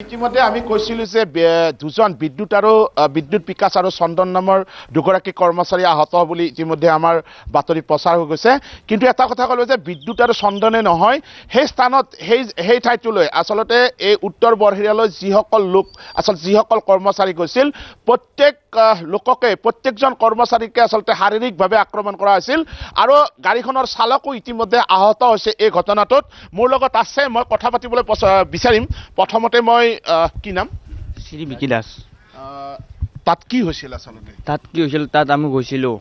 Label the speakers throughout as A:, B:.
A: ইতিমধ্যে আমি কৈছিলো যে দুজন বিদ্যুৎ বিকাশ আৰু চন্দন নামৰ দুগৰাকী কৰ্মচাৰী আহত বুলি ইতিমধ্যে আমাৰ বাতৰি প্ৰচাৰ হৈ গৈছে কিন্তু এটা কথা ক'লো যে বিদ্যুৎ আৰু চন্দনে নহয় সেই স্থানত সেই ঠাইটোলৈ আচলতে এই উত্তৰ বৰহিৰালৈ যিসকল কৰ্মচাৰী গৈছিল প্ৰত্যেকজন কৰ্মচাৰীকে আচলতে শাৰীৰিকভাৱে আক্ৰমণ কৰা হৈছিল আৰু গাড়ীখনৰ চালকো ইতিমধ্যে আহত হৈছে এই ঘটনাটোত মোৰ লগত আছে মই কথা পাতিবলৈ বিচাৰিম প্ৰথমতে মই কি নাম
B: শ্ৰী বিকি দাস
A: তাত কি হৈছিল আচলতে
B: তাত আমি গৈছিলোঁ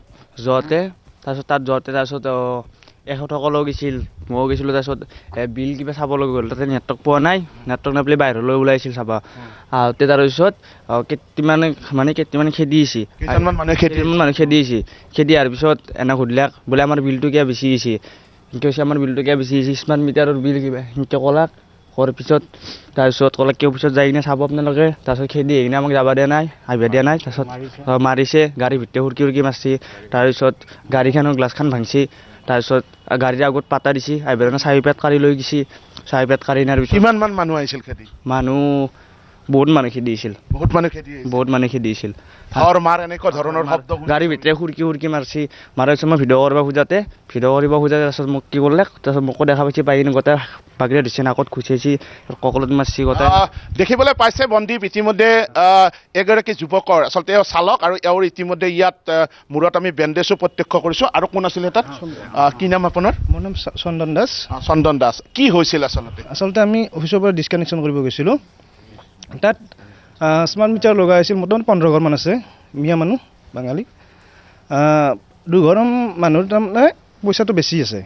B: তাৰপিছত এখেতসকলেও গৈছিল ময়ো গৈছিলোঁ তাৰপিছত বিল কিবা চাব লগা গ'ল তাতে নেটৱৰ্ক পোৱা নাই নেটৱৰ্ক নাপালে বাহিৰলৈ ওলাইছিল চাবা আহোঁতে তাৰপিছত কেইটামান খেদি আহিছে খেদি অহাৰ পিছত এনে সুধিলাক বোলে আমাৰ বিলটো কিয় বেছি আহিছে আমাৰ বিলটো কিয় বেছি আহিছে স্মাৰ্ট মিটাৰৰ বিল কিবা সেনেকৈ ক'লাক কৰাৰ পিছত তাৰপিছত ক'লাক কিয় পিছত যাই কিনে চাব আপোনালোকে তাৰপিছত খেদি আহি কিনে আমাক আহিব দিয়া নাই তাৰপিছত মাৰিছে গাড়ীৰ ভিতৰত সুৰকি মাৰিছে তাৰপিছত গাড়ীখনৰ গ্লাছখন ভাঙিছে তাৰপিছত গাড়ীৰ আগত পাতা দিছে আহিব চাৰি পেট কাঢ়ি লৈ গৈছে চাৰি পেট কাঢ়ি নিয়াৰ পিছত
A: কিমানমান মানুহ আহিছিল খেদি
B: মানুহ বহুত মানুহ খেদিছিল
A: এনেকুৱা ধৰণৰ শব্দ
B: গাড়ীৰ ভিতৰে সুৰকি মাৰিছে মাৰাৰ পিছত মই ভিডিঅ' কৰিব খোজাতে তাৰপিছত মোক কি কৰিলে তাৰপিছত মোকো দেখা পাইছে পাই কিনে গোটেই বাগিৰে দিছে নাকত খুচিয়াইছে কঁকলত মাৰিছে গোটেই
A: দেখিবলৈ পাইছে বন্দীপ ইতিমধ্যে এগৰাকী যুৱকৰ আচলতে এওঁ চালক আৰু এওঁৰ ইতিমধ্যে ইয়াত মূৰত আমি বেণ্ডেজো প্ৰত্যক্ষ কৰিছোঁ আৰু কোন আছিলে তাত কি নাম আপোনাৰ
C: মোৰ নাম
A: চন্দন দাস কি হৈছিল
C: আচলতে আমি অফিচৰ পৰা ডিছকানেকশ্যন কৰিব গৈছিলোঁ তাত স্মাৰ্ট মিটাৰ লগাই আছিল মোটামুটি 15 ঘৰমান আছে মিয়া মানুহ বাঙালী দুঘৰ মানুহৰ তাৰমানে পইচাটো বেছি আছে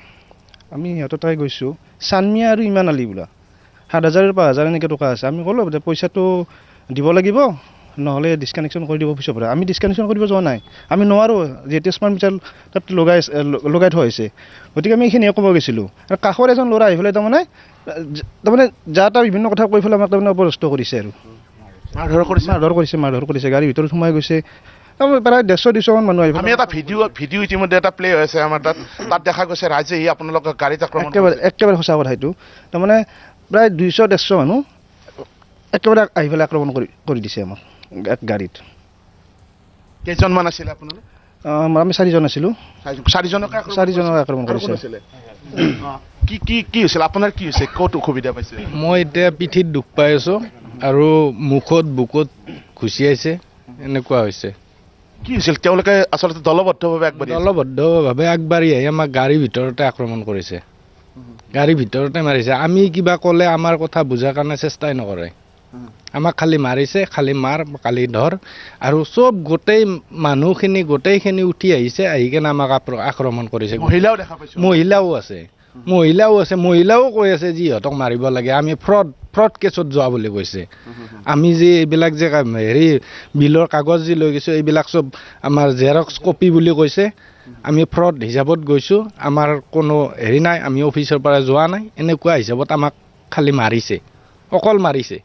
C: আমি সিহঁতৰ তাই গৈছোঁ চানমিয়া আৰু ইমান আলি বোলা 7,000 5,000 এনেকৈ টকা আছে আমি ক'লোঁ যে পইচাটো দিব লাগিব নহ'লে ডিছকানেকশ্যন কৰি দিব অফিচৰ পৰা আমি ডিছকানেকশ্যন কৰিব যোৱা নাই আমি নোৱাৰোঁ যিহেতু স্মাৰ্ট মিটাৰ তাত লগাই থোৱা হৈছে গতিকে আমি এইখিনিয়ে ক'ব গৈছিলোঁ আৰু কাষৰ এজন ল'ৰা আহি পেলাই তাৰমানে যা তা বিভিন্ন কথা কৈ পেলাই আমাক তাৰমানে অপদস্থ কৰিছে আৰু মাৰধৰ কৰিছে গাড়ীৰ ভিতৰত সোমাই গৈছে প্ৰায় 150-200মান মানুহ আহিব
A: আমি এটা ভিডিঅ' ইতিমধ্যে এটা প্লে হৈ আছে আমাৰ তাত দেখা গৈছে ৰাইজে আপোনালোকৰ গাড়ীত
C: একেবাৰে সঁচা কথা এইটো তাৰমানে প্ৰায় 200-150 মানুহ একেবাৰে আহি পেলাই আক্ৰমণ কৰি দিছে আমাক গাড়ীত
A: কেইজনমান আছিলে আপোনালোক
C: আমি 4জন আছিলোঁ
A: চাৰিজনক
C: আক্ৰমণ কৰিছে
A: কি হৈছিল আপোনাৰ কি হৈছে ক'ত অসুবিধা পাইছে
D: মই এতিয়া পিঠিত দুখ পাই আছোঁ আৰু মুখত বুকুত ঘুচিয়াইছে এনেকুৱা হৈছে
A: কি হৈছিল তেওঁলোকে আচলতে দলবদ্ধভাৱে
D: আগবাঢ়ি আহি আমাক গাড়ীৰ ভিতৰতে আক্ৰমণ কৰিছে গাড়ীৰ ভিতৰতে মাৰিছে আমি কিবা ক'লে আমাৰ কথা বুজাৰ কাৰণে চেষ্টাই নকৰে আমাক খালি মাৰিছে খালি কালি ধৰ আৰু চব গোটেইখিনি উঠি আহিছে আহি কেনে আমাক আক্ৰমণ কৰিছে মহিলাও আছে মহিলাও কৈ আছে যিহঁতক মাৰিব লাগে আমি ফ্ৰড কেছত যোৱা বুলি কৈছে আমি যে এইবিলাক যে বিলৰ কাগজ যি লৈ গৈছোঁ এইবিলাক চব আমাৰ জেৰক্স কপি বুলি কৈছে আমি ফ্ৰড হিচাপত গৈছোঁ আমাৰ কোনো নাই আমি অফিচৰ পৰা যোৱা নাই এনেকুৱা হিচাপত আমাক খালি মাৰিছে অকল মাৰিছে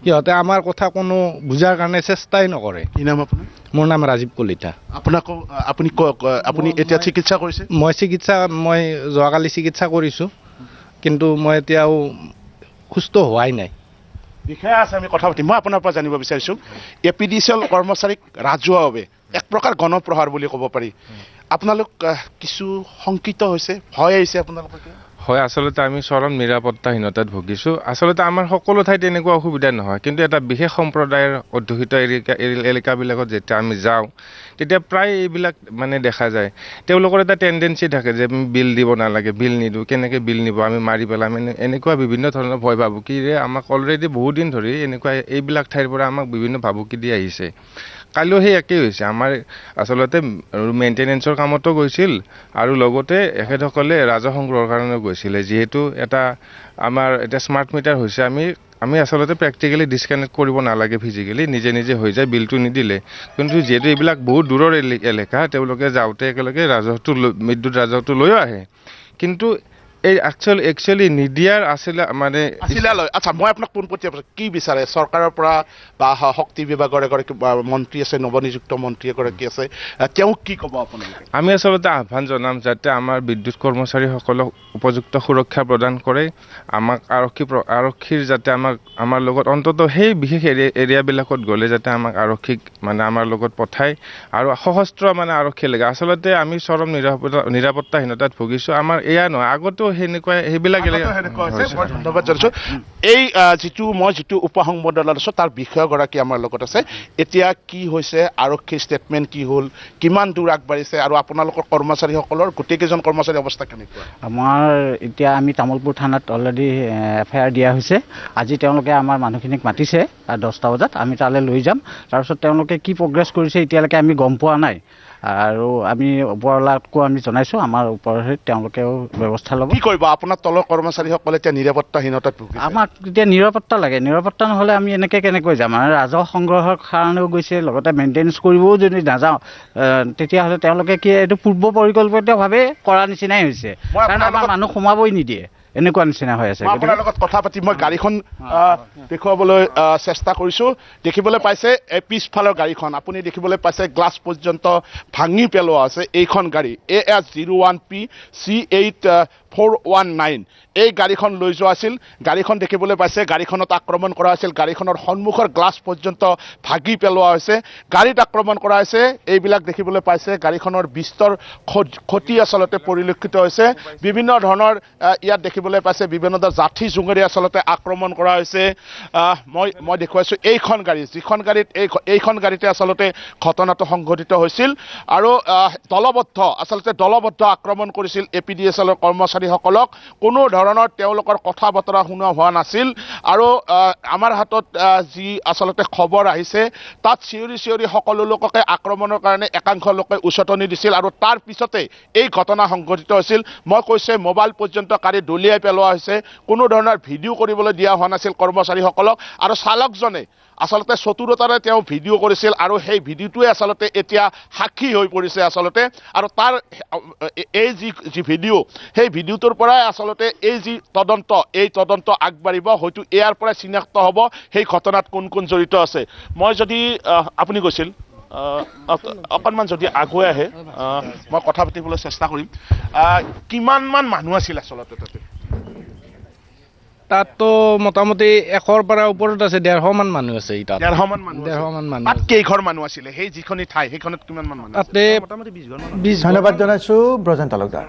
D: সিহঁতে আমাৰ কথা কোনো বুজাৰ কাৰণে চেষ্টাই নকৰে
A: কি নাম আপোনাৰ
D: মোৰ নাম ৰাজীৱ কলিতা
A: আপুনি এতিয়া চিকিৎসা কৰিছে
D: মই যোৱাকালি চিকিৎসা কৰিছোঁ কিন্তু মই এতিয়াও সুস্থ হোৱাই নাই
A: বিষয়ে আছে আমি কথা পাতিম মই আপোনাৰ পৰা জানিব বিচাৰিছোঁ APDCL কৰ্মচাৰীক ৰাজহুৱাভাৱে এক প্ৰকাৰ গণপ্ৰহাৰ বুলি ক'ব পাৰি আপোনালোক কিছু শংকিত হৈছে ভয় আহিছে আপোনালোকৰ
E: হয় আচলতে আমি চৰম নিৰাপত্তাহীনতাত ভুগিছোঁ আচলতে আমাৰ সকলো ঠাইত এনেকুৱা অসুবিধা নহয় কিন্তু এটা বিশেষ সম্প্ৰদায়ৰ অধ্যুষিত এলেকাবিলাকত যেতিয়া আমি যাওঁ তেতিয়া প্ৰায় এইবিলাক দেখা যায় তেওঁলোকৰ এটা টেণ্ডেঞ্চি থাকে যে আমি বিল দিব নালাগে বিল নিদিওঁ কেনেকৈ বিল নিব আমি মাৰি পেলাম এনেকুৱা বিভিন্ন ধৰণৰ ভয় ভাবুকিৰে আমাক অলৰেডি বহুদিন ধৰি এইবিলাক ঠাইৰ পৰা আমাক বিভিন্ন ভাবুকি দি আহিছে কালিও সেই একেই হৈছে আমাৰ আচলতে মেইনটেনেঞ্চৰ কামতো গৈছিল আৰু লগতে এখেতসকলে ৰাজহ সংগ্ৰহৰ কাৰণে গৈছিলে যিহেতু আমাৰ এতিয়া স্মাৰ্ট মিটাৰ হৈছে আমি আচলতে প্ৰেক্টিকেলি ডিছকানেক্ট কৰিব নালাগে ফিজিকেলি নিজে হৈ যায় বিলটো নিদিলে কিন্তু যিহেতু এইবিলাক বহুত দূৰৰ এলেকা তেওঁলোকে যাওঁতে একেলগে বিদ্যুৎ ৰাজহটো লৈও আহে কিন্তু এই একচুৱেলি নিদিয়াৰ আছিলে মানে
A: আছিলে লয় আচ্ছা মই আপোনাক পোনপটীয়া প্ৰশ্ন, কি বিচাৰে চৰকাৰৰ পৰা বা শক্তি বিভাগৰ এগৰাকী মন্ত্ৰী আছে, নৱনিযুক্ত মন্ত্ৰী এগৰাকী আছে, তেওঁক কি ক'ব আপোনালোকে?
E: আমি আচলতে আহ্বান জনাম যাতে আমাৰ বিদ্যুৎ কৰ্মচাৰীসকলক উপযুক্ত সুৰক্ষা প্ৰদান কৰে, আমাক আৰক্ষীৰ যাতে আমাৰ লগত অন্তত সেই বিশেষ এৰিয়াবিলাকত গ'লে যাতে আমাক আৰক্ষীক মানে আমাৰ লগত পঠায় আৰু সশস্ত্ৰ মানে আৰক্ষী লাগে। আচলতে আমি চৰম নিৰাপত্তাহীনতাত ভুগিছোঁ। আমাৰ এয়া নহয়, আগতেও সেনেকুৱা সেইবিলাক
A: ধন্যবাদ জনাইছোঁ। এই যিটো উপসংবাদদাতা আছোঁ তাৰ বিষয়াগৰাকী আমাৰ লগত আছে। এতিয়া কি হৈছে, আৰক্ষীৰ ষ্টেটমেণ্ট কি হ'ল, কিমান দূৰ আগবাঢ়িছে আৰু আপোনালোকৰ কৰ্মচাৰীসকলৰ গোটেইকেইজন কৰ্মচাৰীৰ অৱস্থা কেনেকুৱা?
F: আমাৰ এতিয়া আমি তামোলপুৰ থানাত অলৰেডি FIR দিয়া হৈছে। আজি তেওঁলোকে আমাৰ মানুহখিনিক মাতিছে 10টা বজাত, আমি তালৈ লৈ যাম। তাৰপিছত তেওঁলোকে কি প্ৰগ্ৰেছ কৰিছে এতিয়ালৈকে আমি গম পোৱা নাই আৰু আমি ওপৰৱালাকো আমি জনাইছোঁ, আমাৰ ওপৰত তেওঁলোকেও ব্যৱস্থা ল'ব।
A: কি কৰিব আপোনাৰ তলৰ কৰ্মচাৰীসকলে এতিয়া নিৰাপত্তাহীনতাত ভুগিছে?
F: আমাক এতিয়া নিৰাপত্তা লাগে, নিৰাপত্তা নহ'লে আমি এনেকৈ কেনেকৈ যাম? আৰু ৰাজহ সংগ্ৰহৰ কাৰণেও গৈছে, লগতে মেইনটেনেঞ্চ কৰিবও যদি নাযাওঁ তেতিয়াহ'লে তেওঁলোকে কি এইটো পূৰ্ব পৰিকল্পিতভাৱে কৰা নিচিনাই হৈছে, কাৰণ আমাৰ মানুহ সোমাবই নিদিয়ে, এনেকুৱা নিচিনা হৈ আছে।
A: মই আপোনাৰ লগত কথা পাতি মই গাড়ীখন দেখুৱাবলৈ চেষ্টা কৰিছোঁ। দেখিবলৈ পাইছে এই পিছফালৰ গাড়ীখন, আপুনি দেখিবলৈ পাইছে গ্লাছ পৰ্যন্ত ভাঙি পেলোৱা আছে। এইখন গাড়ী AS01P C8419 এই গাড়ীখন লৈ যোৱা আছিল। গাড়ীখন দেখিবলৈ পাইছে, গাড়ীখনত আক্ৰমণ কৰা হৈছিল, গাড়ীখনৰ সন্মুখৰ গ্লাছ পৰ্যন্ত ভাগি পেলোৱা হৈছে, গাড়ীত আক্ৰমণ কৰা হৈছে, এইবিলাক দেখিবলৈ পাইছে। গাড়ীখনৰ বিস্তৰ ক্ষতি আচলতে পৰিলক্ষিত হৈছে। বিভিন্ন ধৰণৰ ইয়াত দেখিবলৈ পাইছে বিভিন্ন ধৰণৰ জাঠি জোঙেৰে আচলতে আক্ৰমণ কৰা হৈছে। মই দেখুৱাইছোঁ এইখন গাড়ী, যিখন গাড়ীত এইখন গাড়ীতে আচলতে ঘটনাটো সংঘটিত হৈছিল আৰু দলবদ্ধ আক্ৰমণ কৰিছিল APDSL কৰ্মচাৰীসকলক। কোনো ধৰণৰ তেওঁলোকৰ কথা বতৰা শুনা হোৱা নাছিল আৰু আমাৰ হাতত যি আচলতে খবৰ আহিছে তাত চিঞৰি সকলো লোককে আক্ৰমণৰ কাৰণে একাংশ লোকে উচতনি দিছিল আৰু তাৰ পিছতে এই ঘটনা সংঘটিত হৈছিল। মই কৈছে মোবাইল পৰ্যন্ত কাঢ়ি দলিয়াই পেলোৱা হৈছে, কোনো ধৰণৰ ভিডিঅ' কৰিবলৈ দিয়া হোৱা নাছিল কৰ্মচাৰীসকলক আৰু চালকজনে আচলতে চতুৰতাৰে তেওঁ ভিডিঅ' কৰিছিল আৰু সেই ভিডিঅ'টোৱে আচলতে এতিয়া সাক্ষী হৈ পৰিছে আচলতে। আৰু তাৰ এই যি ভিডিঅ' সেই ভিডিঅ'টোৰ পৰাই আচলতে এই যি তদন্ত আগবাঢ়িব, হয়তো ইয়াৰ পৰাই চিনাক্ত হ'ব সেই ঘটনাত কোন কোন জড়িত আছে। মই যদি আপুনি কৈছিল অকণমান যদি আগুৱাই আহে মই কথা পাতিবলৈ চেষ্টা কৰিম। কিমানমান মানুহ আছিল আচলতে তাতে?
D: তাততো মোটামুটি 100ৰ পৰা ওপৰত আছে, 150 মান মানুহ আছে।
A: 150 মান মানুহ।
D: 150 মান মানুহ।
A: তাত কেইঘৰ মানুহ আছিলে? সেই যিখনি ঠাই সেইখনত কিমান মান মানুহ?
D: তাতে 20
G: ধন্যবাদ জনাইছোঁ ব্ৰজেন তালুকদাৰ।